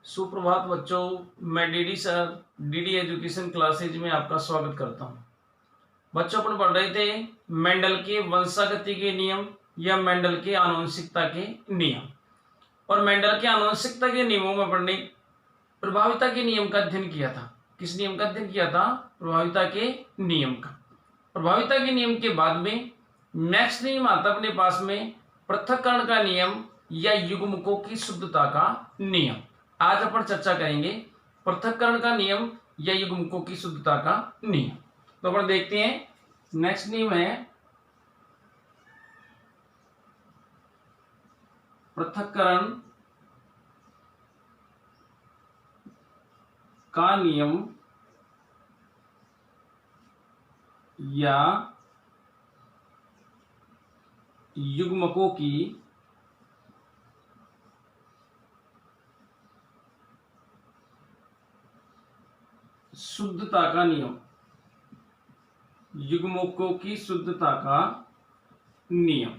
सुप्रभात बच्चों, मैं DD sir DD education classes में आपका स्वागत करता हूं। बच्चों अपन पढ़ रहे थे मेंडल के वंशागति के नियम या मेंडल के आनुवंशिकता के नियम। और मेंडल के आनुवंशिकता के नियमों में पढ़ने प्रभाविता के नियम का अध्ययन किया था। किस नियम का अध्ययन किया था? प्रभाविता के नियम का। प्रभाविता के नियम के बाद में नेक्स्ट नियम आता अपने पास में पृथक्करण का नियम या युग्मकों की शुद्धता का नियम। आज अपन चर्चा करेंगे पृथक्करण का नियम या युग्मकों की शुद्धता का नियम। तो अपन देखते हैं नेक्स्ट नियम है पृथक्करण का नियम या युग्मकों की शुद्धता का नियम। युग्मकों की शुद्धता का नियम।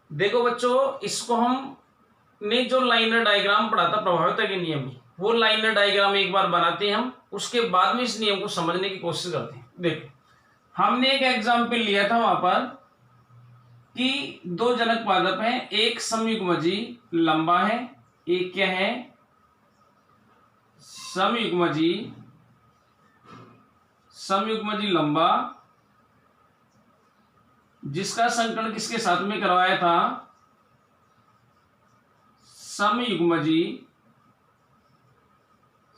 देखो बच्चों, इसको हमने जो लाइनर डायग्राम पढ़ा था प्रभाविता के नियम में, वो लाइनर डायग्राम एक बार बनाते हैं हम, उसके बाद में इस नियम को समझने की कोशिश करते हैं। देखो, हमने एक एग्जाम्पल लिया था वहां पर कि दो जनक पादप हैं, एक समयुग्मजी लंबा है, एक क्या है? समयुग्मजी लंबा, जिसका संकरण किसके साथ में करवाया था?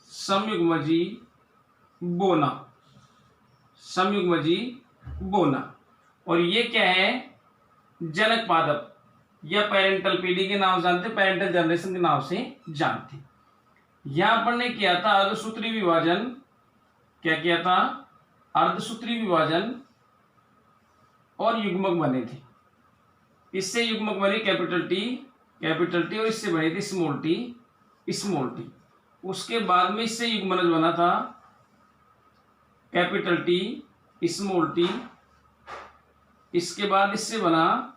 समयुग्मजी बोना। और ये क्या है? जनक पादप या पेरेंटल पीढ़ी के नाम जानते, पेरेंटल जनरेशन के नाम से जानते। यहां पर ने किया था अर्धसूत्री विभाजन। क्या किया था? अर्धसूत्री विभाजन और युग्मक बने थे। इससे युग्मक बने कैपिटल टी और इससे बने थे स्मॉल टी। उसके बाद में इससे युग्मनज बना था कैपिटल टी स्मॉल टी। इसके बाद इससे बना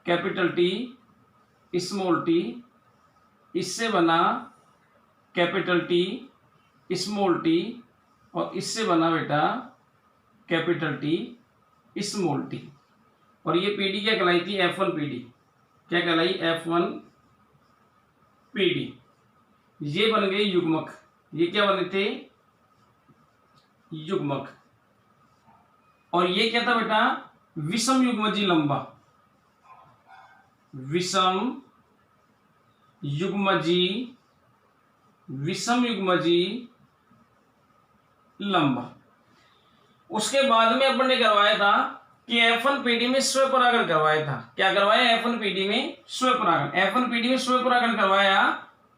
कैपिटल टी स्मॉल टी। इससे बना कैपिटल टी स्मॉल टी और इससे बना बेटा कैपिटल टी स्मॉल टी। और ये पीडी क्या कहलाई थी? F1 PD. क्या कहलाई? F1 PD. ये बन गए युग्मक। ये क्या बने थे? युग्मक। और ये क्या था बेटा? विषम युग्मजी लंबा। विषम युग्मजी लंबा। उसके बाद में अपन ने करवाया था कि F1 पीडी में स्वपरागण करवाया था। क्या करवाया? F1 पीडी में स्वपरागण। F1 पीडी में स्वपरागण करवाया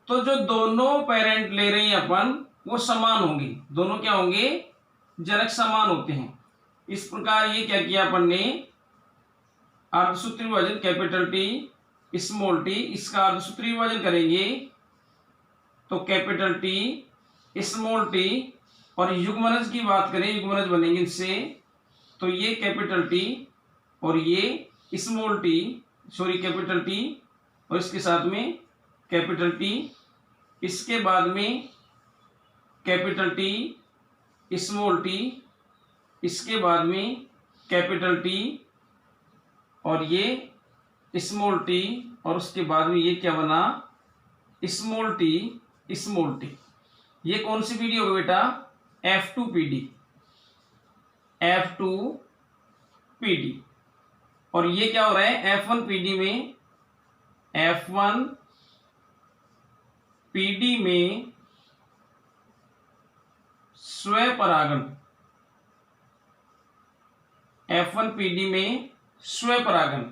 तो जो दोनों पेरेंट ले रहे हैं अपन, वो समान होंगे। दोनों क्या होंगे? जनक समान होते हैं। इस प्रकार ये क्या किया अपन ने? अर्धसूत्री विभाजन कैपिटल टी स्मॉल टी, इसका अर्धसूत्री विभाजन करेंगे तो कैपिटल टी स्मॉल टी। और युग्मनज की बात करें, युग्मनज बनेंगे इससे, तो ये कैपिटल टी और ये स्मॉल टी, कैपिटल टी और इसके साथ में कैपिटल टी। इसके बाद में कैपिटल टी स्मॉल टी। इसके बाद में कैपिटल टी और ये स्मॉल टी और उसके बाद में ये क्या बना? Small T. ये कौन सी पीढ़ी होगी बेटा? F2 पीढ़ी। और ये क्या हो रहा है? F1 पीढ़ी में स्वपरागण। F1 पीढ़ी में स्वपरागण।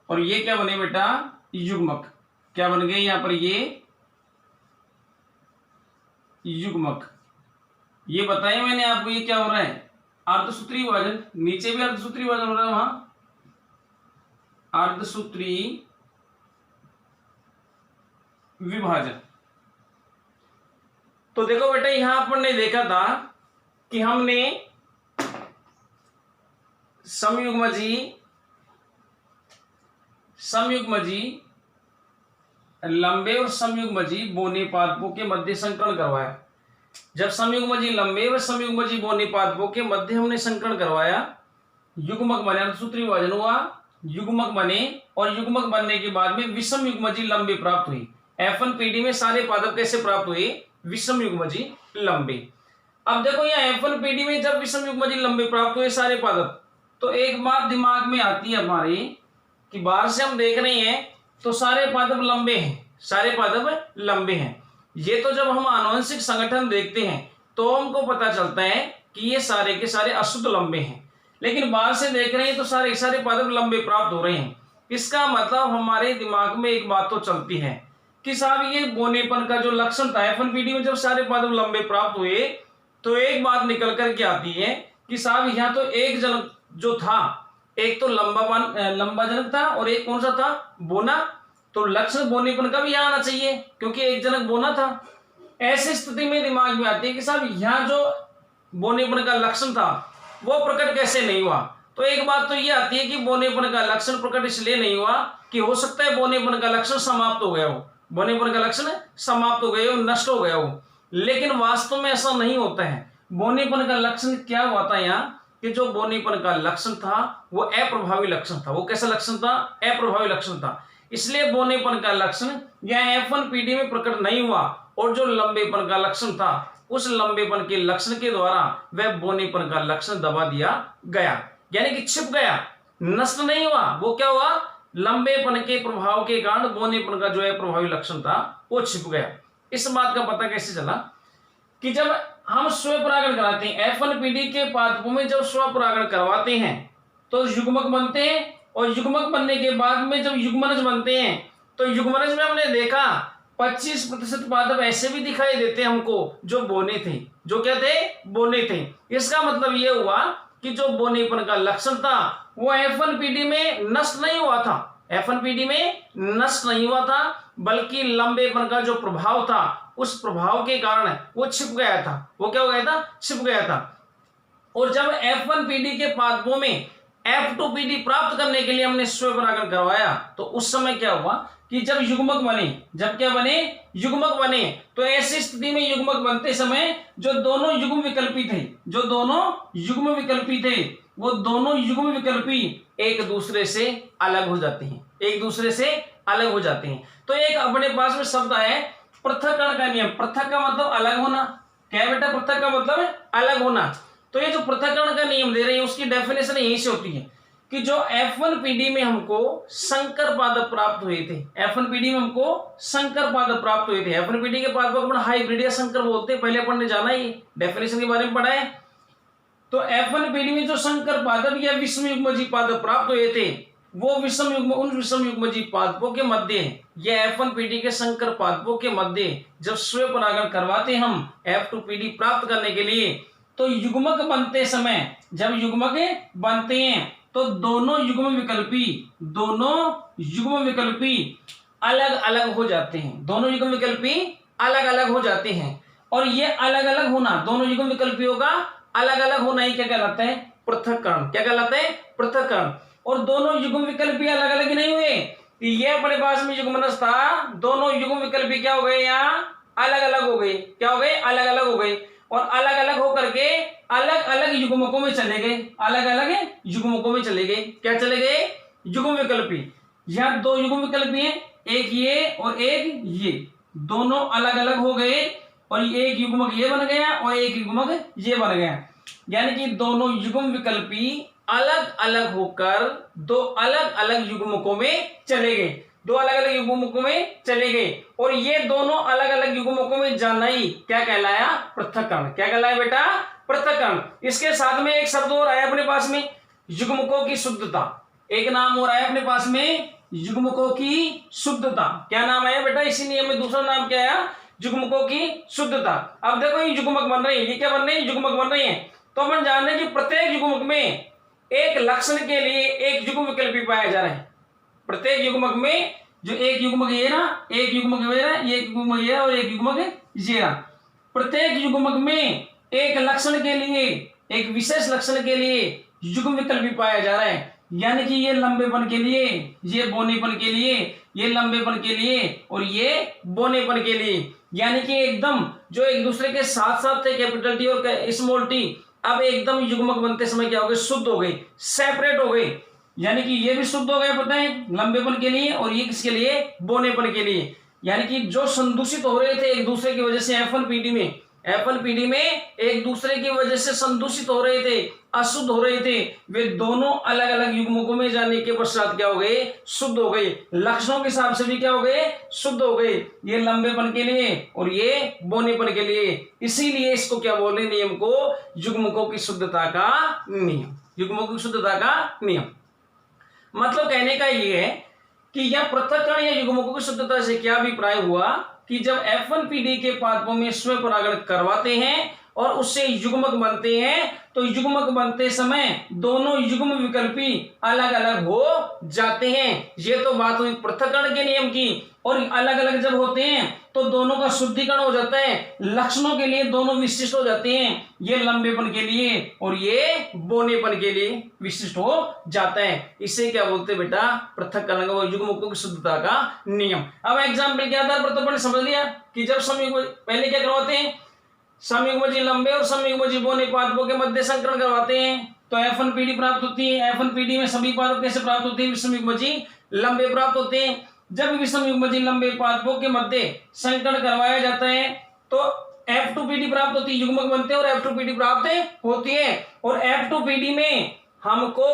और ये क्या बने बेटा? युग्मक। क्या बन गए यहां पर? ये युग्मक। ये बताया मैंने आपको, ये क्या हो रहा है? अर्धसूत्री विभाजन। नीचे भी अर्धसूत्री विभाजन हो रहा है, वहां अर्धसूत्री विभाजन। तो देखो बेटा, यहां अपन ने देखा था कि हमने समयुग्मजी लंबे और समयुग्मजी बोने पादपों के मध्य संकरण करवाया। जब समयुग्मजी लंबे व समयुग्मजी बोने पादपों के मध्य हमने संकरण करवाया, युग्मक बने, सूत्री विभाजन हुआ, युग्मक बने और युग्मक बनने के बाद में विषम युग्मजी लंबे प्राप्त हुई। F1PD में सारे पादप कैसे प्राप्त हुए? विषम युग्मजी लंबे। अब देखो यहाँ F1PD में जब विषम युग्मजी लंबे प्राप्त हुए सारे पादप, तो एक बात दिमाग में आती है हमारी कि बाहर से हम देख रहे हैं तो सारे पादप लंबे हैं, सारे पादप लंबे हैं। ये तो जब हम आनुवंशिक संगठन देखते हैं तो हमको पता चलता है कि ये सारे के सारे अशुद्ध लंबे हैं, लेकिन बाहर से देख रहे हैं तो सारे सारे पादप लंबे प्राप्त हो रहे हैं। इसका मतलब हमारे दिमाग में एक बात तो चलती है कि साहब ये बोनेपन का जो लक्षण था F1PD में जब सारे पादप लंबे प्राप्त हुए तो एक बात निकल करके आती है कि साहब यहाँ तो एक जनक जो था, एक तो लंबा जनक था और एक कौन सा था? बोना। तो लक्षण बोनेपन का भी यहाँ आना चाहिए क्योंकि एक जनक बोना था। ऐसी स्थिति में दिमाग में आती है कि साहब यहाँ जो बोनेपन का लक्षण था वो प्रकट कैसे नहीं हुआ? तो एक बात तो ये आती है कि बोनेपन का लक्षण प्रकट इसलिए नहीं हुआ कि हो सकता है बोनेपन का लक्षण समाप्त हो गया हो, बोनेपन का लक्षण समाप्त हो गया हो, नष्ट हो गया हो। लेकिन वास्तव में ऐसा नहीं होता है। बोनेपन का लक्षण क्या हुआ था यहाँ कि जो बोनेपन का लक्षण था वो अप्रभावी लक्षण था। वो कैसा लक्षण था? अप्रभावी लक्षण था। इसलिए बोनेपन का लक्षण यहाँ F1PD में प्रकट नहीं हुआ और जो लंबेपन का लक्षण था उस लंबेपन के लक्षण के द्वारा वह बोनेपन का लक्षण दबा दिया गया, यानी कि छिप गया, नष्ट नहीं हुआ। वो क्या हुआ? लंबेपन के प्रभाव के कारण बोनेपन का जो है प्रभावी लक्षण था वो छिप गया। इस बात का पता कैसे चला कि जब हम स्वपरागण कराते हैं F1PD के पादपों में, जब स्वपरागण करवाते हैं तो युग्मक बनते हैं और युग्मक बनने के बाद में जब युग्मनज बनते हैं तो युग्मनज में हमने देखा 25% पादप ऐसे भी दिखाई देते हमको जो बोने थे। जो क्या थे? बोने थे। इसका मतलब ये हुआ कि जो बोनेपन का लक्षण था वो F1PD में नष्ट नहीं हुआ था, F1PD में नष्ट नहीं हुआ था, बल्कि लंबेपन का जो प्रभाव था उस प्रभाव के कारण वो छिप गया था। वो क्या हो गया था? छिप गया था। और जब F1PD के पादपों में F2PD प्राप्त करने के लिए हमने स्वपरागण करवाया तो उस समय क्या हुआ कि जब युग्मक बने, जब क्या बने? युग्मक बने। तो ऐसी स्थिति में युग्मक बनते समय जो दोनों युग्म विकल्पी थे, जो दोनों युग्म विकल्पी थे, वो दोनों युग्म विकल्पी एक दूसरे से अलग हो जाते हैं, एक दूसरे से अलग हो जाते हैं। तो एक अपने पास में शब्द है पृथक्करण का नियम। पृथक का मतलब अलग होना। क्या बेटा? पृथक का मतलब अलग होना। तो ये जो पृथक्करण का नियम दे रहे हैं उसकी डेफिनेशन यहीं से होती है कि जो F1PD में हमको संकर पादप प्राप्त हुए थे, F1PD में हमको संकर पादप प्राप्त हुए थे। F1PD के पादप को हाइब्रिड या संकर बोलते हैं, पहले अपन ने जाना ही, डेफिनेशन के बारे में पढ़ा है। तो F1PD में जो संकर पादप या विषम युग्मजी पादप प्राप्त हुए थे वो विषम युग्म, उन विषम युग्मजी पादपों के मध्य, ये F1PD के संकर पादपों के मध्य जब स्वपरागण करवाते हम F2PD प्राप्त करने के लिए, तो युग्मक बनते समय, जब युग्मक बनते हैं तो दोनों युग्म विकल्पी अलग अलग हो जाते हैं। दोनों युग्म विकल्पी अलग अलग हो जाते हैं। और ये अलग अलग होना, दोनों युग्म विकल्पियों का अलग अलग होना ही क्या कहलाता है? पृथक्करण। क्या कहलाता है? पृथक्करण। और दोनों युग्म विकल्पी अलग अलग नहीं हुए, ये अपने पास में युग्मनज था, दोनों युग्म विकल्पी क्या हो गए? यहाँ अलग अलग हो गए। क्या हो गए? अलग अलग हो गए। और अलग अलग होकर के अलग अलग युग्मकों में चले गए, अलग अलग युग्मकों में चले गए। क्या चले गए? युग्म विकल्पी। यहाँ दो युग्म विकल्पी हैं, एक ये और एक ये, दोनों अलग अलग हो गए और एक युग्मक ये बन गया और एक युग्मक ये बन गया। यानी कि दोनों युग्म विकल्पी अलग अलग होकर दो अलग अलग युग्मकों में चले गए, दो अलग अलग युग्मकों में चले गए। और ये दोनों अलग अलग युग्मकों में जाना ही क्या कहलाया? पृथक्करण। क्या कहलाया बेटा? पृथक्करण। इसके साथ में एक शब्द और आया अपने पास में, युग्मकों की शुद्धता। एक नाम और आया अपने पास में, युग्मकों की शुद्धता। क्या नाम आया बेटा इसी नियम में? दूसरा नाम क्या आया? युग्मकों की शुद्धता। अब देखो ये युग्मक बन रहे हैं, ये क्या बन रहे हैं? युग्मक बन रहे हैं। तो अपन जान रहे हैं कि प्रत्येक युग्मक में एक लक्षण के लिए एक युग्म विकल्पी पाया जा रहा है। प्रत्येक युग्मक में जो एक युग्मक ये ना, एक युग्मक ये ना, एक युग्मक ये और एक युग्मक ये ना, प्रत्येक युग्मक में एक लक्षण के लिए, एक विशेष लक्षण के लिए युग्म विकल्पी पाया जा रहा है। यानी कि ये लंबेपन के लिए, ये बोनेपन के लिए, ये लंबेपन के लिए और ये बोनेपन के लिए, यानी कि एकदम जो एक दूसरे के साथ साथ थे कैपिटल टी और स्मॉल टी, अब एकदम युग्मक बनते समय क्या हो गए, शुद्ध हो गए, सेपरेट हो गए। यानी कि ये भी शुद्ध हो गए पता है लंबेपन के लिए और ये किसके लिए, बोनेपन के लिए। यानी कि जो संदूषित हो रहे थे एक दूसरे की वजह से F1PD में, F1PD में एक दूसरे की वजह से संदूषित हो रहे थे, अशुद्ध हो रहे थे, वे दोनों अलग अलग युग्मकों में जाने के पश्चात क्या हो गए, शुद्ध हो गए। लक्षणों के हिसाब से भी क्या हो गए, शुद्ध हो गए, ये लंबेपन के लिए और ये बोनेपन के लिए। इसीलिए इसको क्या बोले, नियम को युग्मकों की शुद्धता का नियम, युग्मकों की शुद्धता का नियम। मतलब कहने का ये है कि यह पृथक्करण या युग्मकों की शुद्धता से क्या अभिप्राय हुआ कि जब F1PD के पादपों में स्वपरागण करवाते हैं और उससे युग्मक बनते हैं, तो युग्मक बनते समय दोनों युग्म विकल्पी अलग अलग हो जाते हैं। ये तो बात हुई पृथक्करण के नियम की। और अलग अलग जब होते हैं तो दोनों का शुद्धिकरण हो जाता है, लक्षणों के लिए दोनों विशिष्ट हो जाते हैं, ये लंबेपन के लिए और ये बोनेपन के लिए विशिष्ट हो जाता है। इसे क्या बोलते हैं बेटा, पृथक्करण का युग्मकों की शुद्धता का नियम। अब एग्जाम्पल के आधार पर तो अपन समझ लिया कि जब समयुग्म पहले क्या करवाते हैं, समयुग्मजी लंबे और समयुग्मजी बोने पादपों के मध्य संकरण करवाते हैं तो F1PD प्राप्त होती है। F1PD में सभी पादप कैसे प्राप्त होते हैं, विषमयुग्मजी लंबे प्राप्त होते हैं। जब विषमयुग्मजी लंबे पादपों के मध्य संकरण करवाया जाता है तो F2PD प्राप्त होती है, युग्मक बनते हैं और F2PD प्राप्त होती है। और F2PD में हमको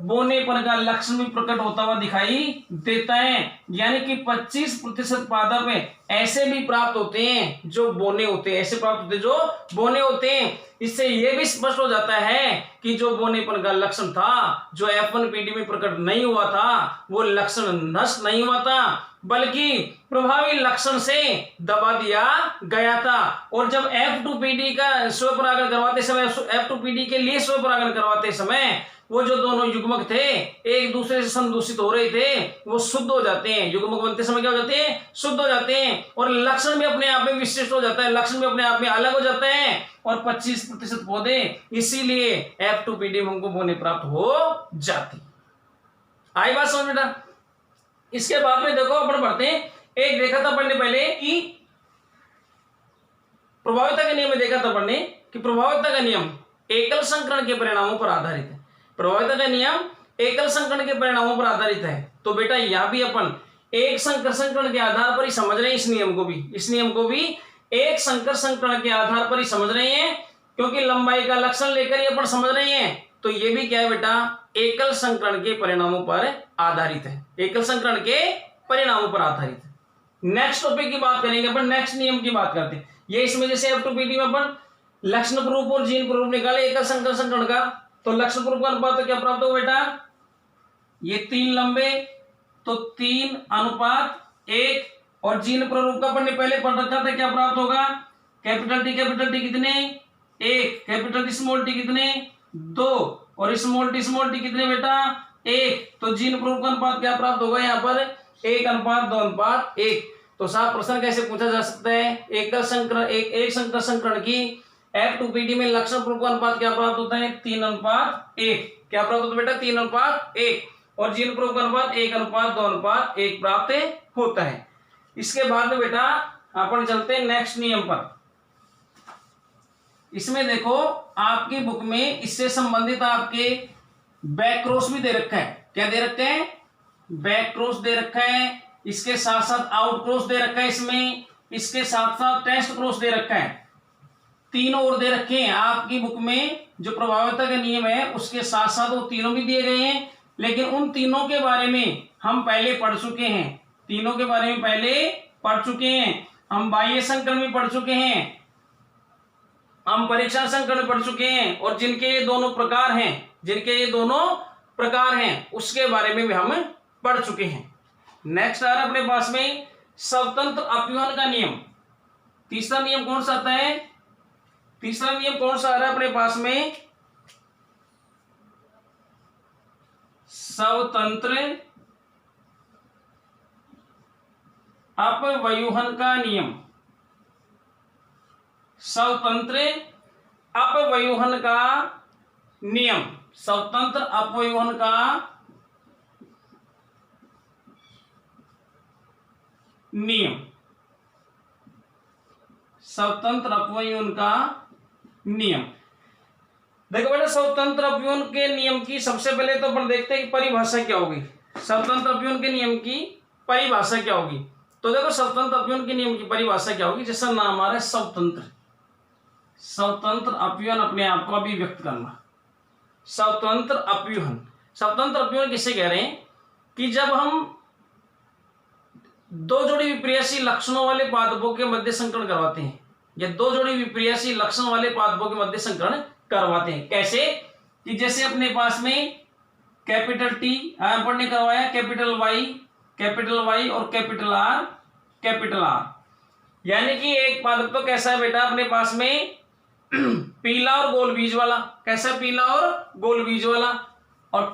बोनेपन का लक्षण भी प्रकट होता हुआ दिखाई देता है, यानी कि 25% पादप ऐसे भी प्राप्त होते हैं जो बोने होते हैं, ऐसे प्राप्त होते हैं जो बोने होते हैं। इससे यह भी स्पष्ट हो जाता है कि जो बोनेपन का लक्षण था, जो F1PD में प्रकट नहीं हुआ था, वो लक्षण नष्ट नहीं हुआ था बल्कि प्रभावी लक्षण से दबा दिया गया था। और जब F2PD का स्वपरागण करवाते समय, F2PD के लिए स्वपरागण करवाते समय वो जो दोनों युग्मक थे एक दूसरे से संदूषित हो रहे थे, वो शुद्ध हो जाते हैं, युग्मक बनते समय क्या हो जाते हैं, शुद्ध हो जाते हैं और लक्षण भी अपने आप में विशिष्ट हो जाता है, लक्षण भी अपने आप में अलग हो जाते हैं और 25% पौधे इसीलिए F2PD में हमको बोने प्राप्त हो जाती। आई बात समझ बेटा। इसके बाद में देखो अपन पढ़ते हैं, एक देखा था पढ़ने पहले कि प्रभाविता का नियम में देखा था पढ़ने कि प्रभाविता का नियम एकल संकरण के परिणामों पर आधारित है। प्रभाविता का नियम एकल संकरण के परिणामों पर आधारित है। तो बेटा यहां भी अपन एक संकर संकरण के आधार पर ही समझ रहे हैं इस नियम को भी, इस नियम को भी एक संकर संकरण के आधार पर ही समझ रहे हैं, क्योंकि लंबाई का लक्षण लेकर ही अपन समझ रहे हैं। तो ये भी क्या है बेटा, एकल संकरण के परिणामों पर आधारित है, एकल संकरण के परिणामों पर आधारित है। नेक्स्ट टॉपिक की बात करेंगे अपन, नेक्स्ट नियम की बात करते हैं। ये इसमें जैसे F2PD में अपन लक्षण प्ररूप और जीन प्ररूप निकाले एकल संकर संकरण का, तो लक्षण प्ररूप का अनुपात तो क्या प्राप्त हो बेटा, ये 3 लंबे तो 3:1 और जीन प्ररूप का अपन ने पहले पढ़ रखा था, क्या प्राप्त होगा, कैपिटल टी कितने 1, कैपिटल टी स्मॉल टी कितने 2 और स्मॉल टी कितने बेटा 1। तो जीन प्ररूप का अनुपात क्या प्राप्त होगा यहाँ पर 1:2:1। तो साहब प्रश्न कैसे पूछा जा सकता है, एकल संकरण एक संकर संकरण की F2PD में लक्षण प्ररूप का अनुपात क्या प्राप्त होता है 3:1। क्या प्राप्त होता है बेटा 3:1 और जीन प्ररूप का अनुपात 1:2:1 प्राप्त होता है। इसके बाद में बेटा अपन चलते हैं नेक्स्ट नियम पर। इसमें देखो आपकी बुक में इससे संबंधित आपके बैक क्रॉस भी दे रखा है, क्या दे रखा है, बैक क्रॉस दे रखा है, इसके साथ साथ आउट क्रॉस दे रखा है, इसमें इसके साथ साथ टेस्ट क्रॉस दे रखा है, तीनों और दे रखे हैं आपकी बुक में। जो प्रभाविता का नियम है उसके साथ साथ वो तीनों भी दिए गए हैं, लेकिन उन तीनों के बारे में हम पहले पढ़ चुके हैं, तीनों के बारे में पहले पढ़ चुके हैं। हम बाह्य संकरण में पढ़ चुके हैं, हम परीक्षण संकरण में पढ़ चुके हैं और जिनके ये दोनों प्रकार हैं, जिनके ये दोनों प्रकार हैं उसके बारे में भी हम पढ़ चुके हैं। नेक्स्ट आ रहा है अपने पास में स्वतंत्र अपव्यवन का नियम। तीसरा नियम कौन सा आता है, तीसरा नियम कौन सा आ रहा है अपने पास में, स्वतंत्र अपव्यूहन का नियम। स्वतंत्र अपव्यूहन का नियम, स्वतंत्र अपव्यूहन का नियम, स्वतंत्र अपव्यय का नियम। देखो बेटा, स्वतंत्र अपव्यय के नियम की सबसे पहले तो अपन देखते हैं कि परिभाषा क्या होगी। स्वतंत्र अपव्यय के नियम की परिभाषा क्या होगी? तो देखो, स्वतंत्र अपव्यय के नियम की परिभाषा क्या होगी? जैसा नाम आ रहा है स्वतंत्र, स्वतंत्र अपव्यय अपने आप को अभिव्यक्त करना। स्वतंत्र अपव्यय, स्वतंत्र अपव्यय किसे कह रहे हैं? कि जब हम दो जोड़ी विपर्यासी लक्षणों वाले पादपों के मध्य संकरण करवाते हैं, या दो जोड़ी विपर्यासी लक्षण वाले पादपों के मध्य संकरण करवाते हैं। कैसे? कि जैसे अपने पास में कैपिटल टी अपन ने करवाया, कैपिटल वाई और कैपिटल आर, यानी कि एक पादप तो कैसा है बेटा अपने पास में पीला और गोल बीज वाला। कैसा? पीला और गोल बीज वाला। और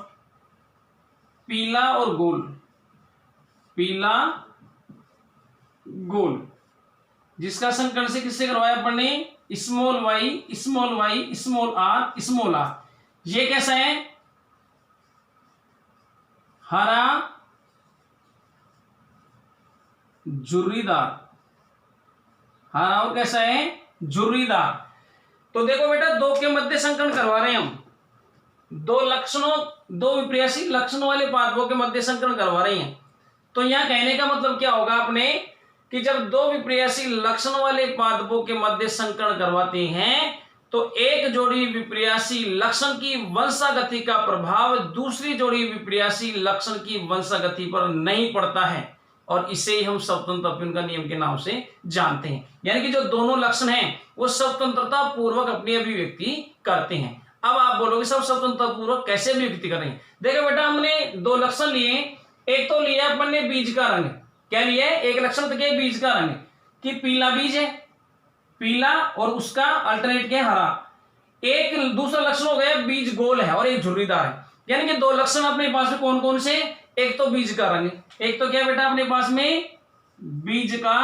पीला और गोल, पीला गोल, जिसका संकरण से किससे करवाया अपन ने? Small Y small are. ये कैसा है? हरा झुर्रीदार, हरा और कैसा है? झुर्रीदार। तो देखो बेटा, दो के मध्य संकरण करवा रहे हैं हम, दो विपर्यासी लक्षणों वाले पादपों के मध्य संकरण करवा रहे हैं। तो यहां कहने का मतलब क्या होगा अपने, कि जब दो विपर्यासी लक्षण वाले पादपों के मध्य संकरण करवाते हैं तो एक जोड़ी विपर्यासी लक्षण की वंशागति का प्रभाव दूसरी जोड़ी विपर्यासी लक्षण की वंशागति पर नहीं पड़ता है, और इसे ही हम स्वतंत्र अपव्यय का नियम के नाम से जानते हैं। यानी कि जो दोनों लक्षण हैं वो स्वतंत्रता पूर्वक अपनी अभिव्यक्ति करते हैं। अब आप बोलोगे सब स्वतंत्रता पूर्वक कैसे अभिव्यक्ति कर रहे हैं? देखो बेटा, हमने दो लक्षण लिए, एक तो लिया अपन ने बीज का रंग। क्या लिया है? एक लक्षण तो क्या है? बीज का रंग, कि पीला बीज है, पीला, और उसका अल्टरनेट क्या है? हरा। एक दूसरा लक्षण हो गया बीज गोल है और एक झुर्रीदार है। यानी कि दो लक्षण अपने पास में कौन कौन से? एक तो बीज का रंग, एक तो क्या बेटा अपने पास में बीज का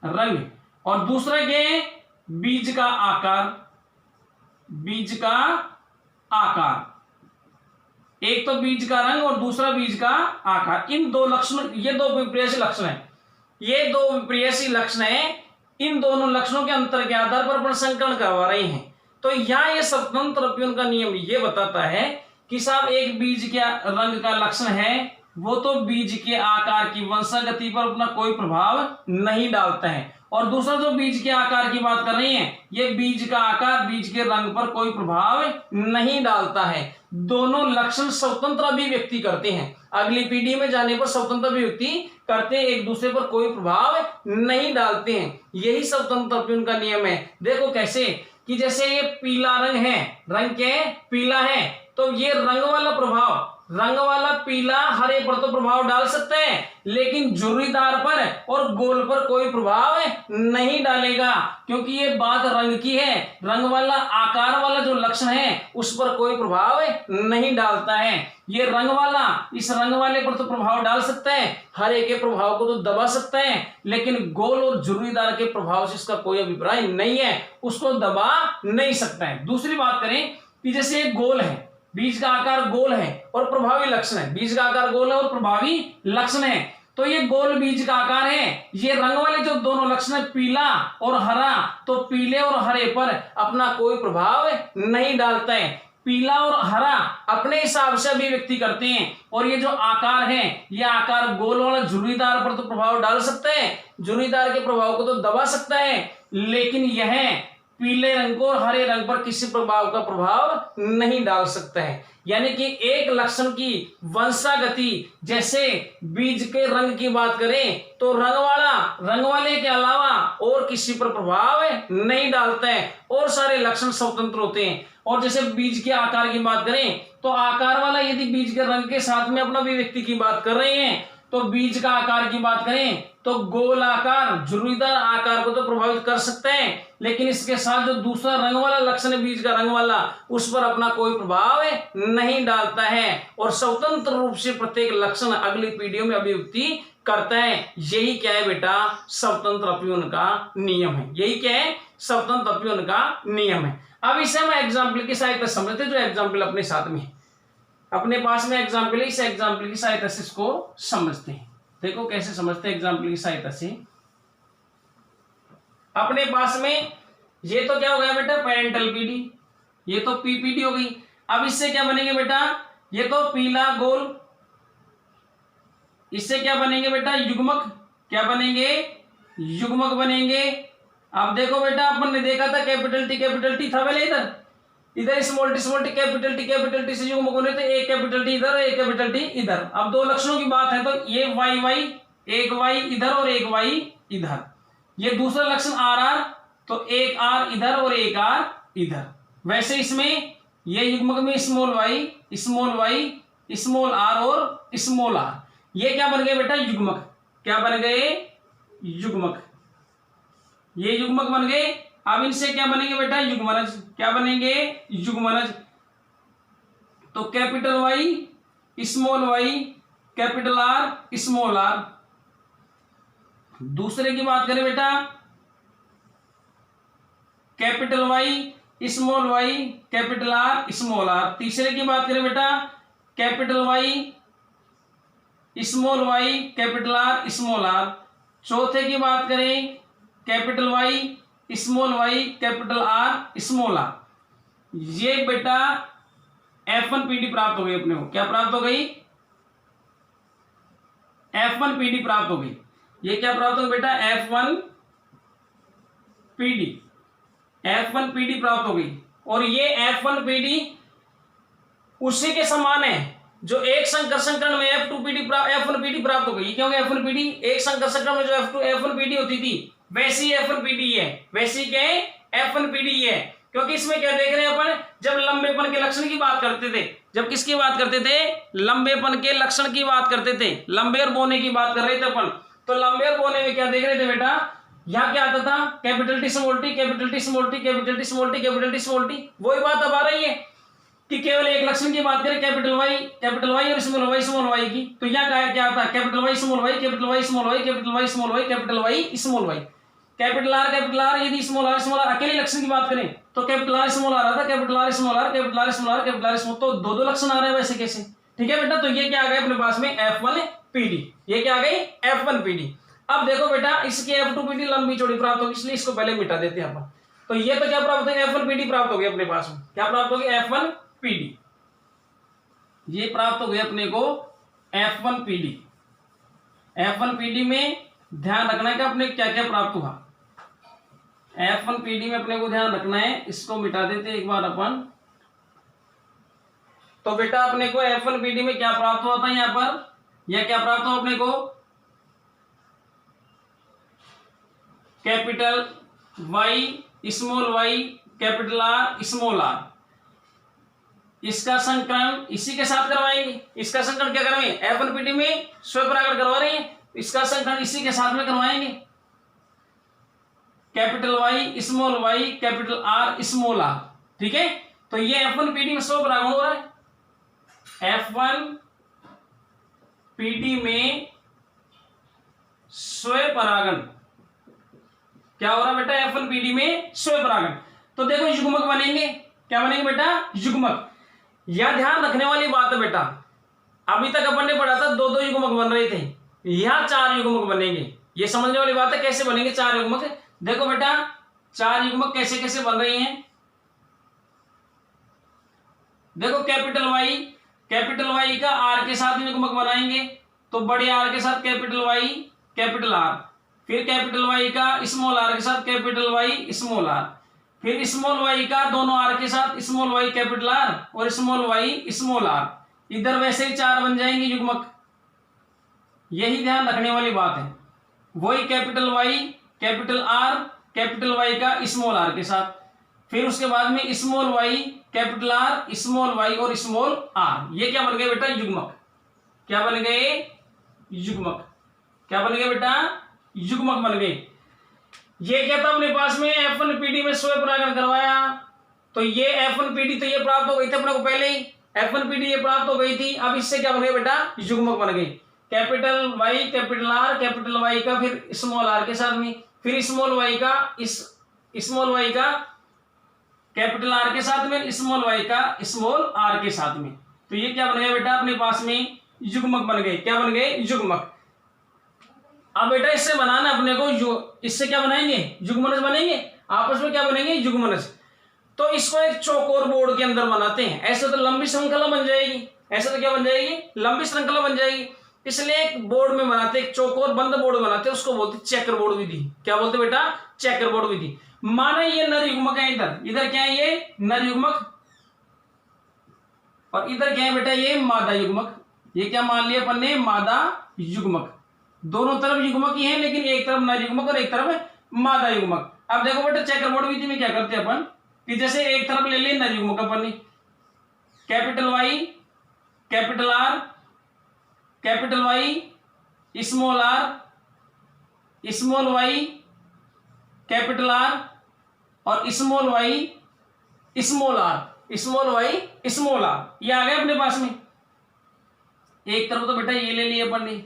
रंग, और दूसरा क्या है? बीज का आकार, बीज का आकार। एक तो बीज का रंग और दूसरा बीज का आकार। इन दो लक्षण, ये दो विपर्यासी लक्षण है, ये दो विपर्यासी लक्षण है। इन दोनों लक्षणों के अंतर के आधार पर अपन संकरण करवा रहे हैं। तो यहाँ ये स्वतंत्र अपव्यय का नियम ये बताता है कि साहब एक बीज के रंग का लक्षण है, वो तो बीज के आकार की वंशागति पर अपना कोई प्रभाव नहीं डालता है, और दूसरा जो बीज के आकार की बात कर रहे हैं, ये बीज का आकार बीज के रंग पर कोई प्रभाव नहीं डालता है। दोनों लक्षण स्वतंत्र अभिव्यक्ति करते हैं, अगली पीढ़ी में जाने पर स्वतंत्र अभिव्यक्ति करते हैं, एक दूसरे पर कोई प्रभाव नहीं डालते हैं। यही स्वतंत्र अपव्यय का नियम है। देखो कैसे, कि जैसे ये पीला रंग है, रंग क्या है? पीला है, तो ये रंग वाला प्रभाव, रंग वाला पीला हरे पर तो प्रभाव डाल सकते हैं, लेकिन झुर्रीदार पर और गोल पर कोई प्रभाव नहीं डालेगा, क्योंकि ये बात रंग की है। रंग वाला आकार वाला जो लक्षण है उस पर कोई प्रभाव नहीं डालता है। ये रंग वाला इस रंग वाले पर तो प्रभाव डाल सकता है, हरे के प्रभाव को तो दबा सकता है, लेकिन गोल और झुर्रीदार के प्रभाव से इसका कोई अभिप्राय नहीं है, उसको दबा नहीं सकता है। दूसरी बात करें कि जैसे एक गोल है, बीज का आकार गोल है और प्रभावी लक्षण है, बीज का आकार गोल है और प्रभावी लक्षण है, तो ये गोल बीज का आकार है। ये रंग वाले जो दोनों लक्षण है पीला और हरा, तो पीले और हरे पर अपना कोई प्रभाव नहीं डालता है। पीला और हरा अपने हिसाब से अभिव्यक्ति करते हैं, और ये जो आकार है, ये आकार गोल वाला झुर्रीदार पर तो प्रभाव डाल सकता है, झुर्रीदार के प्रभाव को तो दबा सकता है, लेकिन यह पीले रंग को और हरे रंग पर किसी प्रभाव का प्रभाव नहीं डाल सकता है। यानी कि एक लक्षण की वंशागति, जैसे बीज के रंग की बात करें तो रंग वाले के अलावा और किसी पर प्रभाव नहीं डालता है, और सारे लक्षण स्वतंत्र होते हैं। और जैसे बीज के आकार की बात करें तो आकार वाला यदि बीज के रंग के साथ में अपना अभिव्यक्ति की बात कर रहे हैं, तो बीज का आकार की बात करें तो गोल आकार झुर्रीदार आकार को तो प्रभावित कर सकते हैं, लेकिन इसके साथ जो दूसरा रंग वाला लक्षण है बीज का रंग वाला, उस पर अपना कोई प्रभाव नहीं डालता है, और स्वतंत्र रूप से प्रत्येक लक्षण अगली पीढ़ियों में अभिव्यक्ति करता है। यही क्या है बेटा? स्वतंत्र अपव्यय का नियम है। यही क्या है? स्वतंत्र अपव्यय का नियम है। अब इसे हम एग्जाम्पल की सहायता से समझते, जो एग्जाम्पल अपने साथ में अपने पास में एग्जाम्पल है, इस एग्जाम्पल की सहायता से इसको समझते हैं। देखो कैसे समझते हैं एग्जाम्पल की सहायता से। अपने पास में ये तो क्या हो गया बेटा, पेरेंटल पीडी, ये तो पीपीडी हो गई। अब इससे क्या बनेंगे बेटा, ये तो पीला गोल, इससे क्या बनेंगे बेटा, युग्मक। क्या बनेंगे, युग्मक बनेंगे। अब देखो बेटा, अपन ने देखा था कैपिटल टी था पहले, इधर इधर स्मॉल टी कैपिटल टी से युग्मक बने थे, एक कैपिटल टी इधर, एक कैपिटल टी इधर। अब दो लक्षणों की बात है तो ये वाई वाई, एक वाई इधर और एक वाई इधर। ये दूसरा लक्षण आर आर, तो एक आर इधर और एक आर इधर। वैसे इसमें ये युग्मक में स्मॉल वाई, स्मॉल आर और स्मॉल आर, ये क्या बन गए बेटा, युग्मक। क्या बन गए, युग्मक। ये युग्मक बन गए। अब इनसे क्या बनेंगे बेटा, युग्मनज। क्या बनेंगे, युग्मनज। तो capital Y, small Y, capital R, small R. दूसरे की बात करें बेटा, capital Y, small Y, capital R, small R. तीसरे की बात करें बेटा, capital Y, small Y, capital R, small R. चौथे की बात करें, capital Y, small Y, capital R, small are. ये बेटा F1 PD प्राप्त हो गई अपने को। क्या प्राप्त हो गई, F1 PD प्राप्त हो गई। ये क्या प्राप्त हो गई बेटा, F1 PD, F1 PD प्राप्त हो गई। और ये F1 PD उसी के समान है जो एक संकर्षण कण में F1 PD प्राप्त हो गई। क्योंकि F1 PD एक संकर्षण कण में जो F1 PD होती थी वैसी F1 PD है, वैसी क्या है, F1 PD है। क्योंकि इसमें क्या देख रहे हैं अपन, जब लंबेपन के लक्षण की बात करते थे, जब किसकी बात करते थे, लंबेपन के लक्षण की बात करते थे, लंबे और बोने की बात कर रहे थे अपन। तो लंबे और बोने में क्या देख रहे थे बेटा, यहाँ क्या आता था, capital T small T, capital T small T, capital T small T, capital T small T. वही बात अब आ रही है कि केवल एक लक्षण की बात करें, कैपिटल वाई और स्मॉल वाई की, तो यहाँ क्या आता है, capital Y small Y, capital Y small Y, capital Y small Y, capital Y small Y, capital R. यदि स्मॉल आर अकेले लक्षण की बात करें तो कैपिटल आर स्मॉल आर आता, capital R small are, capital R small are, capital R small, तो दो दो लक्षण आ रहे हैं वैसे कैसे, ठीक है बेटा। तो ये क्या आ गया अपने पास में, F1 PD। ये क्या आ गई, F1 PD। अब देखो बेटा, इसकी F2 PD लंबी चौड़ी प्राप्त होगी, इसलिए इसको पहले मिटा देते हैं अपन। तो ये तो क्या प्राप्त हो गया, F1 PD प्राप्त हो गया अपने पास में। क्या प्राप्त हो गया, F1 PD। ये प्राप्त हो गया अपने को F1 PD। F1 PD में ध्यान रखना है कि अपने क्या क्या प्राप्त हुआ। F1 PD में अपने को ध्यान रखना है, इसको मिटा देते एक बार अपन। तो बेटा अपने को F1 PD में क्या प्राप्त हुआ था, यहां पर यह क्या प्राप्त हुआ अपने को, capital Y, small Y, capital R, small R. इसका संकलन इसी के साथ करवाएंगे। इसका संकलन क्या करवाएंगे, F1 PD में स्वपरागण करवा रहे हैं, इसका संकलन इसी के साथ में करवाएंगे। Capital Y, small Y, capital R, small R, ठीक है। तो ये F1 PD में स्वपरागण हो रहा है। F1 PD में स्वपरागण क्या हो रहा है बेटा, F1 PD में स्वपरागण। तो देखो युग्मक बनेंगे, क्या बनेंगे बेटा, युग्मक। यह ध्यान रखने वाली बात है बेटा, अभी तक अपन ने पढ़ा था दो दो युग्मक बन रहे थे, यहां चार युग्मक बनेंगे। ये समझने वाली बात है, कैसे बनेंगे चार युग्मक। देखो बेटा, चार युग्मक कैसे कैसे बन रहे हैं। देखो कैपिटल वाई का आर के साथ युग्मक बनाएंगे, तो बड़े आर के साथ कैपिटल वाई, कैपिटल आर। फिर कैपिटल वाई का स्मॉल आर के साथ कैपिटल वाई, स्मॉल आर। फिर स्मॉल वाई का दोनों आर के साथ स्मॉल वाई, कैपिटल आर, और स्मॉल वाई, स्मॉल आर। इधर वैसे ही चार बन जाएंगे युग्मक। यही ध्यान रखने वाली बात है। वही capital Y, capital R, capital Y का स्मॉल आर के साथ। फिर उसके बाद में small Y, capital R, small Y और स्मॉल आर। ये क्या बन गए बेटा, युग्मक। क्या बन गए, युग्मक। क्या बन गए बेटा, युग्मक बन गए। ये क्या था अपने पास में, F1 PD में स्वपरागण करवाया, तो ये F1 PD तो ये प्राप्त हो गई थी अपने को पहले ही, F1 PD ये प्राप्त हो गई थी। अब इससे क्या बन गया बेटा, युग्मक बन गई। Capital Y, capital R, capital Y का फिर स्मॉल आर के साथ में, फिर स्मॉल वाई का कैपिटल आर के साथ में, स्मॉल वाई का स्मॉल आर के साथ में। तो ये क्या बन गया बेटा अपने पास में, युग्मक बन गए। क्या बन गए, युग्मक। अब बेटा इससे बनाना अपने को इससे क्या बनाएंगे, युग्मनज बनेंगे, आपस में क्या बनेंगे, युग्मनज। तो इसको एक चौकोर बोर्ड के अंदर बनाते हैं। ऐसे तो लंबी श्रृंखला बन जाएगी, ऐसे तो क्या बन जाएगी, लंबी श्रृंखला बन जाएगी। इसलिए एक बोर्ड में बनाते, एक चौकोर बंद बोर्ड बनाते, उसको बोलते चेकर बोर्ड विधि। क्या बोलते बेटा, चेकर बोर्ड विधि। माना ये नर युग्मक है, इधर क्या है, ये नर युग्मक, और इधर क्या है बेटा, ये मादा युग्मक। ये क्या मान लिया अपन ने, मादा युग्मक। दोनों तरफ युग्मक ही है, लेकिन एक तरफ नर युग्मक और एक तरफ मादा युग्मक। अब देखो बेटा चेकर बोर्ड विधि में क्या करते हैं अपन, कि जैसे एक तरफ ले ले नर युग्मक अपन ने, capital Y, capital R, capital Y, small are, small Y, capital R, और small Y, small are, small Y, small are. ये आ गए अपने पास में। एक तरफ तो बेटा ये ले लिए अपन ने,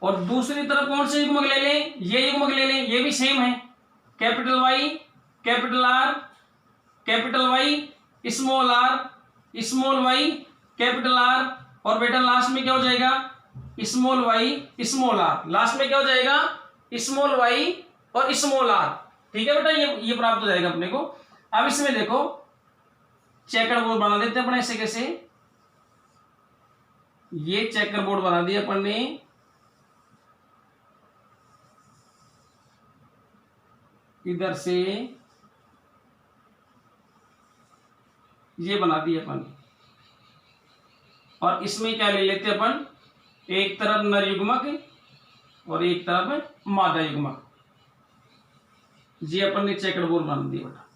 और दूसरी तरफ कौन से युग्मक ले लें, ये युग्मक ले लें, ये भी सेम है, capital Y, capital R, capital Y, small are, small Y, capital R, और बेटा लास्ट में क्या हो जाएगा, small Y, small R. Last में क्या हो जाएगा, स्मॉल वाई और स्मॉल आर। ठीक है बेटा, ये प्राप्त हो जाएगा अपने को। अब इसमें देखो चेकर बोर्ड बना देते हैं अपन। ऐसे कैसे, ये चेकर बोर्ड बना दिया अपन ने, इधर से ये बना दिया अपन, और इसमें क्या ले लेते अपन, एक तरफ नर युग्मक और एक तरफ मादा युग्मक। ये अपन ने चेकर बोर्ड बना दिया बेटा,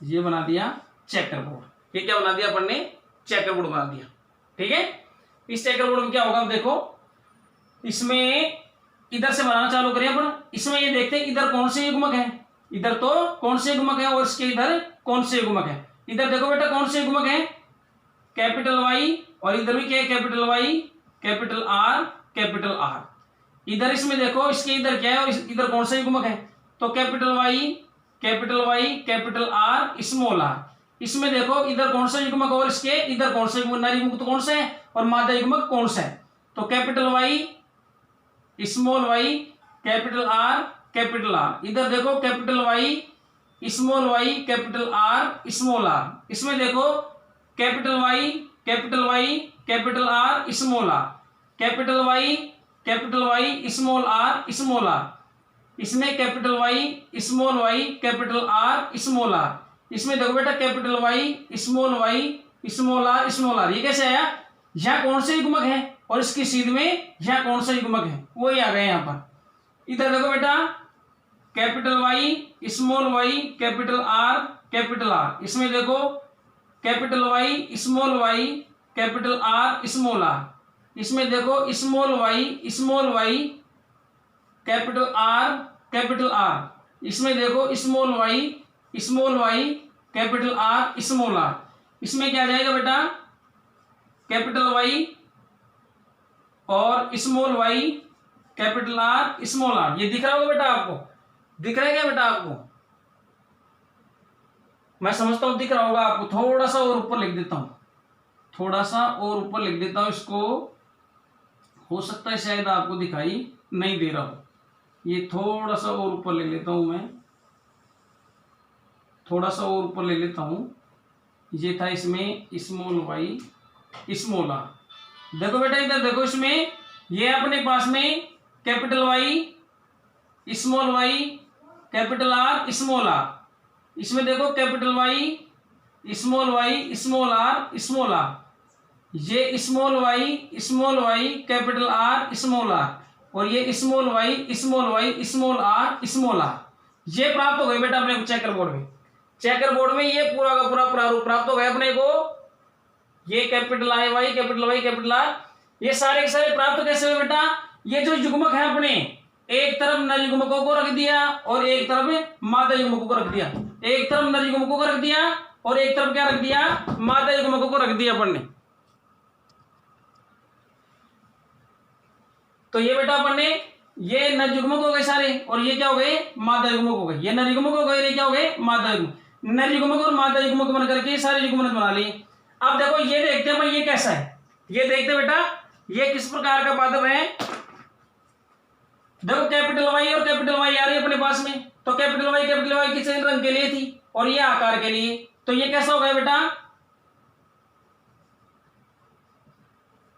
ये बना दिया चेकर बोर्ड। ये क्या बना दिया अपन ने, चेकर बोर्ड बना दिया। ठीक है, इस चेकर बोर्ड में क्या होगा, देखो इसमें इधर से बनाना चालू करें अपन। इसमें ये देखते हैं इधर कौन से युग्मक है, इधर तो कौन से युग्मक है, और इसके इधर कौन से युग्मक है। इधर देखो बेटा कौन से युग्मक है, कैपिटल वाई, और इधर भी क्या है, capital Y, capital R, capital R. इधर इसमें देखो इसके इधर क्या है, और इधर कौन सा युग्मक है, तो capital Y, capital Y, capital R, small are. इसमें देखो इधर कौन सा युग्मक और इसके इधर कौन सा युग्मक, नर युग्मक तो कौन सा है और मादा युग्मक कौन सा है, तो capital Y, small Y, capital R, capital R. इधर देखो capital Y, small Y, capital R, small are. इसमें देखो capital Y, capital Y, capital R, small are, capital Y, capital Y, small are, small are. इसमें capital Y, small Y, capital R, small are. इसमें देखो बेटा capital Y, small Y, small are, small are. ये कैसे आया, यहां कौन से युग्मक है और इसकी सीध में यहां कौन सा युग्मक है, वही आ गए यहां पर। इधर देखो बेटा capital Y, small Y, capital R, capital R. इसमें देखो capital Y, small Y, capital R, small are. इसमें देखो small Y, capital R, capital R. इसमें देखो small Y, capital R, small are. इसमें क्या आ जाएगा बेटा, कैपिटल वाई और small Y, capital R, small are. ये दिख रहा होगा बेटा आपको, दिख रहा है क्या बेटा आपको, मैं समझता हूं दिख रहा होगा आपको। थोड़ा सा और ऊपर लिख देता हूं, थोड़ा सा और ऊपर लिख देता हूं इसको, हो सकता है शायद आपको दिखाई नहीं दे रहा हो। ये थोड़ा सा और ऊपर ले लेता हूं मैं, थोड़ा सा और ऊपर ले लेता हूं। ये था इसमें स्मॉल वाई, स्मॉल आर। देखो बेटा इधर देखो, इसमें ये अपने पास में capital Y, small Y, capital R, small are. इसमें देखो capital Y, small are, small are. ये small Y, capital R, small r, और ये small Y, small are, small are. ये प्राप्त हो गए बेटा अपने को चेकर बोर्ड में। चेकर बोर्ड में ये पूरा का पूरा प्रारूप प्राप्त हो गया अपने को। ये capital I Y, capital R, ये सारे के सारे प्राप्त कैसे हुए बेटा, ये जो युग्मक है अपने, एक तरफ नर युग्मकों को रख दिया और एक तरफ मादा युग्मकों को रख दिया, एक तरफ नर युग्मकों को रख दिया और एक तरफ क्या रख दिया, मादा युग्मकों को रख दिया अपन ने। तो ये बेटा अपन ने, ये नर युग्मक हो गए सारे, और ये क्या हो गए, मादा युग्मक हो गए। ये नर युग्मक हो गए, ये क्या हो गए, मादा युग्मक। नर युग्मक और मादा युग्मक बन करके सारे युग्मक बना लिए। अब देखो ये देखते हैं भाई ये कैसा है, ये देखते हैं बेटा ये किस प्रकार का पादप है। देखो कैपिटल वाई और कैपिटल वाई आ रही है अपने पास में, तो कैपिटल वाई किस रंग के लिए थी और ये आकार के लिए, तो ये कैसा हो गया बेटा,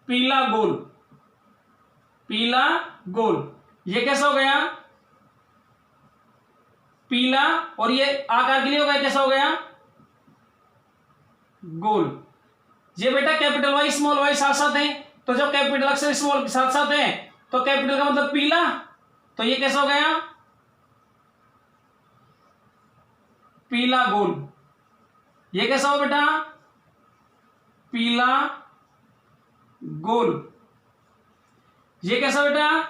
पीला गोल, पीला गोल। ये कैसा हो गया, पीला, और ये आकार के लिए हो गया, कैसा हो गया, गोल। ये बेटा कैपिटल वाई स्मॉल वाई साथ साथ है, तो जब कैपिटल अक्षर स्मॉल के साथ साथ है तो कैपिटल का मतलब पीला, तो ये कैसा हो गया, पीला गोल। ये कैसा हो बेटा, पीला गोल। ये कैसा बेटा,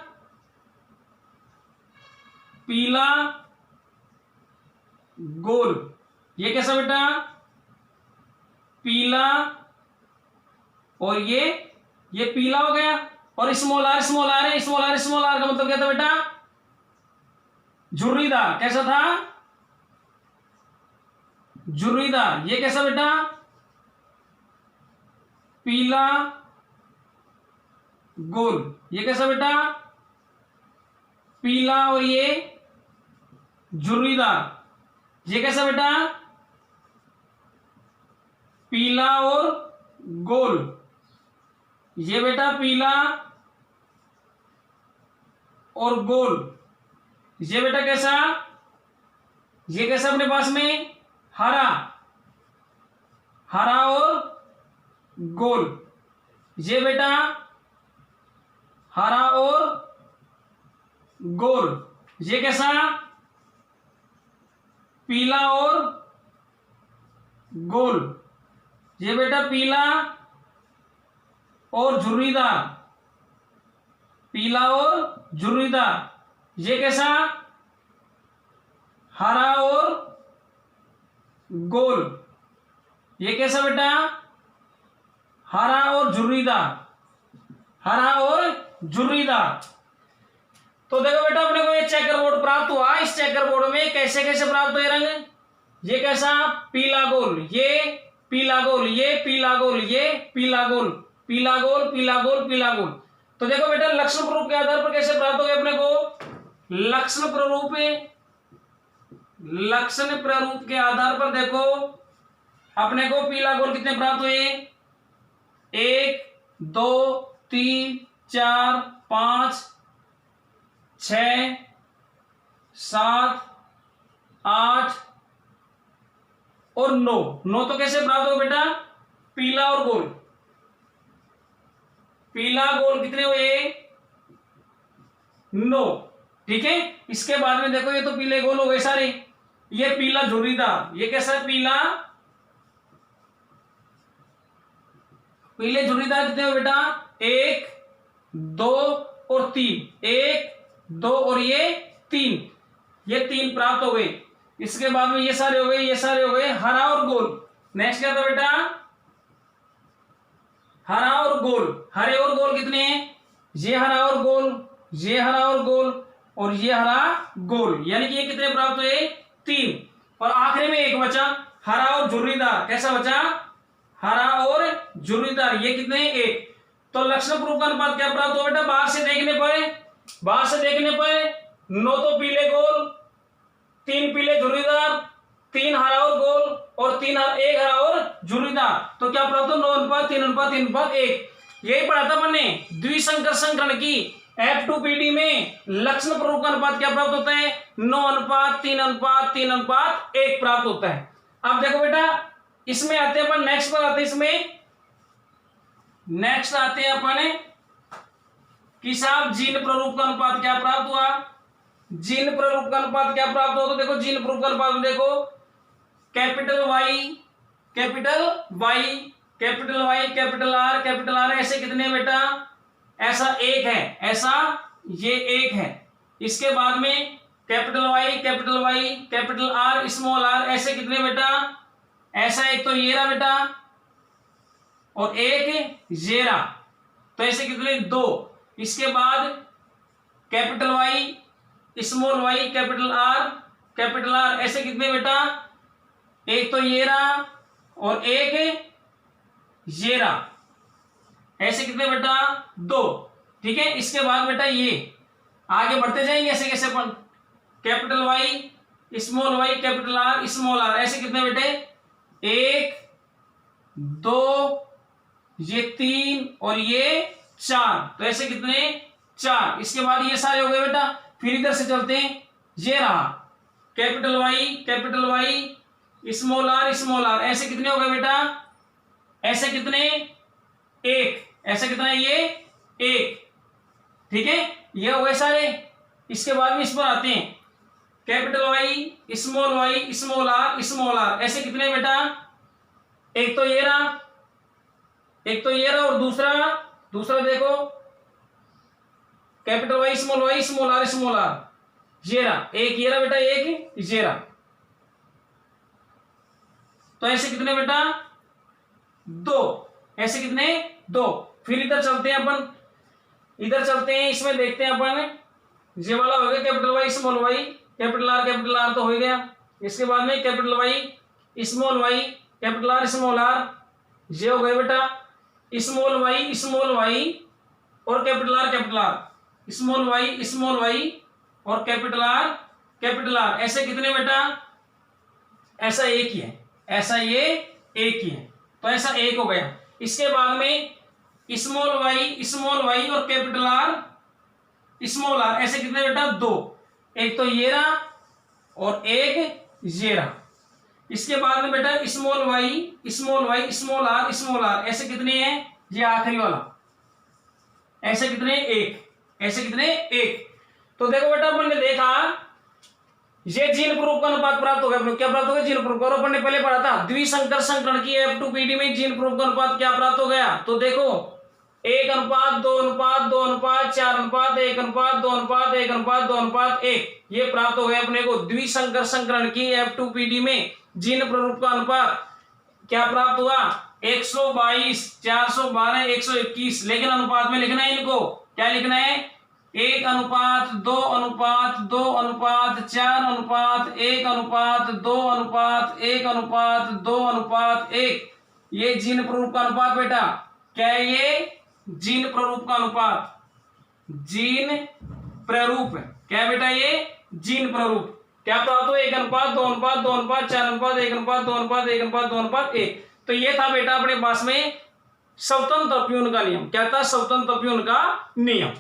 पीला गोल। ये कैसा बेटा, पीला, और ये पीला हो गया, और स्मॉल आर स्मॉल आर है, स्मॉल आर का मतलब क्या था बेटा, झुर्रीदार। कैसा था, झुर्रीदार। ये कैसा बेटा, पीला गोल। ये कैसा बेटा, पीला, और ये झुर्रीदार। ये कैसा बेटा, पीला और गोल। ये बेटा पीला और गोल। ये बेटा कैसा, ये कैसा अपने पास में, हरा, हरा और गोल। ये बेटा हरा और गोल। ये कैसा, पीला और गोल। ये बेटा पीला और झुर्रीदार, पीला और झुर्रीदार। ये कैसा, हरा और गोल। ये कैसा बेटा, हरा और झुर्रीदार, हरा और झुर्रीदार। तो देखो बेटा अपने को ये चेकर बोर्ड प्राप्त हुआ। इस चेकर बोर्ड में कैसे कैसे प्राप्त हुए रंग, ये कैसा, पीला गोल, ये पीला गोल, ये पीला गोल, ये पीला गोल, पीला गोल, पीला गोल, पीला गोल। तो देखो बेटा लक्षण प्ररूप के आधार पर कैसे प्राप्त हो गए अपने को, लक्षण प्ररूप, लक्षण प्ररूप के आधार पर देखो अपने को पीला गोल कितने प्राप्त हुए, 1 2 3 4 5 6 7 8 और 9। 9 तो कैसे प्राप्त हो बेटा, पीला और गोल, पीला गोल कितने हुए, 9। ठीक है, इसके बाद में देखो ये तो पीले गोल हो गए सारे। ये पीला झुर्रीदार, ये कैसा है, पीला, पीले झुर्रीदार कितने हो बेटा, 1 2 और 3, 1 2 और ये 3, ये 3 प्राप्त हो गए। इसके बाद में ये सारे हो गए, ये सारे हो गए, हरा और गोल। नेक्स्ट क्या था बेटा, हरा और गोल। हरे और गोल कितने हैं, ये हरा और गोल, ये हरा और गोल, और ये हरा गोल, यानी कि ये कितने प्राप्त हुए, 3। और आखिरी में एक बचा, हरा और झुर्रीदार। कैसा बचा, हरा और झुर्रीदार, ये कितने, 1। तो लक्षण प्ररूप का अनुपात क्या प्राप्त हुआ बेटा, बाहर से देखने पर 9 तो पीले गोल, 3 पीले झुर्रीदार, 3 हरा और गोल, और 1 हरा और झुर्रीदार। तो क्या प्राप्त हो, 9:3:3:1। यही पढ़ा था मैंने द्विसंकर संकरण की F2PD में लक्षण प्ररूप का अनुपात क्या प्राप्त होता है, 9:3:3:1 प्राप्त होता है। अब देखो बेटा इसमें आते हैं अपन, नेक्स्ट पर आते हैं, इसमें नेक्स्ट आते हैं अपन कि साहब जीन प्ररूप का अनुपात क्या प्राप्त हुआ। जीन प्ररूप का अनुपात क्या प्राप्त हो, तो देखो जीन प्ररूप का अनुपात देखो, capital Y, capital Y, capital Y, capital R ऐसे कितने बेटा, ऐसा 1 है, ऐसा ये 1 है। इसके बाद में capital Y, capital R, small are, ऐसे कितने बेटा, ऐसा एक तो ये रहा बेटा, और एक ये रहा, तो ऐसे कितने, 2। इसके बाद capital Y, small Y, capital R, ऐसे कितने बेटा, एक तो ये रहा और एक ये रहा, ऐसे कितने बेटा, 2। ठीक है, इसके बाद बेटा ये आगे बढ़ते जाएंगे ऐसे कैसे अपन, capital Y small Y capital R small are, ऐसे कितने बेटे, 1 2 ये 3 और ये 4, तो ऐसे कितने 4। इसके बाद ये सारे हो गए बेटा। फिर इधर से चलते हैं, ये रहा कैपिटल वाई स्मॉल आर, ऐसे कितने हो गए बेटा, ऐसे कितने 1, ऐसे कितना है ये 1, ठीक है, ये हो गए सारे। इसके बाद में इस पर आते हैं, कैपिटल वाई स्मॉल आर, ऐसे कितने बेटा, एक तो ये रहा और दूसरा देखो कैपिटल वाई स्मॉल आर, ये रहा, एक ये रहा बेटा, एक ये रहा, तो ऐसे कितने बेटा 2, ऐसे कितने 2। फिर इधर चलते हैं अपन, इसमें देखते हैं अपन, ये वाला हो गया capital Y small Y capital R तो हो गया। इसके बाद में कैपिटल वाई स्मॉल आर, ये हो गए बेटा स्मॉल वाई और कैपिटल आर, स्मॉल वाई और कैपिटल आर, ऐसे कितने बेटा, ऐसा एक ही है, ऐसा ये एक ही है, तो ऐसा एक हो गया। इसके बाद में स्मॉल वाई और कैपिटल आर स्मॉल आर, ऐसे कितने बेटा 2, एक तो ये रहा और एक ये रहा। इसके बाद में बेटा स्मॉल वाई स्मॉल आर, ऐसे कितने हैं, ये आखिरी वाला, ऐसे कितने 1, ऐसे कितने 1। तो देखो बेटा अपन ने देखा ये जीन प्रूफ का अनुपात प्राप्त हो गया। क्या प्राप्त हो गया, जीन प्रूफ। और अपन ने पहले पढ़ा था द्विसंकर संकरण की F2PD में जीन प्रूफ का अनुपात क्या प्राप्त हो गया, तो देखो 1:2:2:4:1:1:2:1 1:2:1 ये प्राप्त हो गया अपने को। द्विसंकर संकरण की F2PD में जीन प्रूफ का अनुपात क्या प्राप्त हुआ, 122 412 121। लेकिन अनुपात में लिखना है इनको, क्या लिखना है, 1:2:2:1:1:2:1 ये जीन प्ररूप का अनुपात बेटा। क्या है ये, जीन प्ररूप का अनुपात, जीन प्ररूप। क्या बेटा ये जीन प्ररूप। क्या प्राप्त हो, 1:2:4:1:1:2:1 तो ये था बेटा अपने पास में स्वतंत्र अप्यून का नियम। क्या था, स्वतंत्र अप्यून का नियम।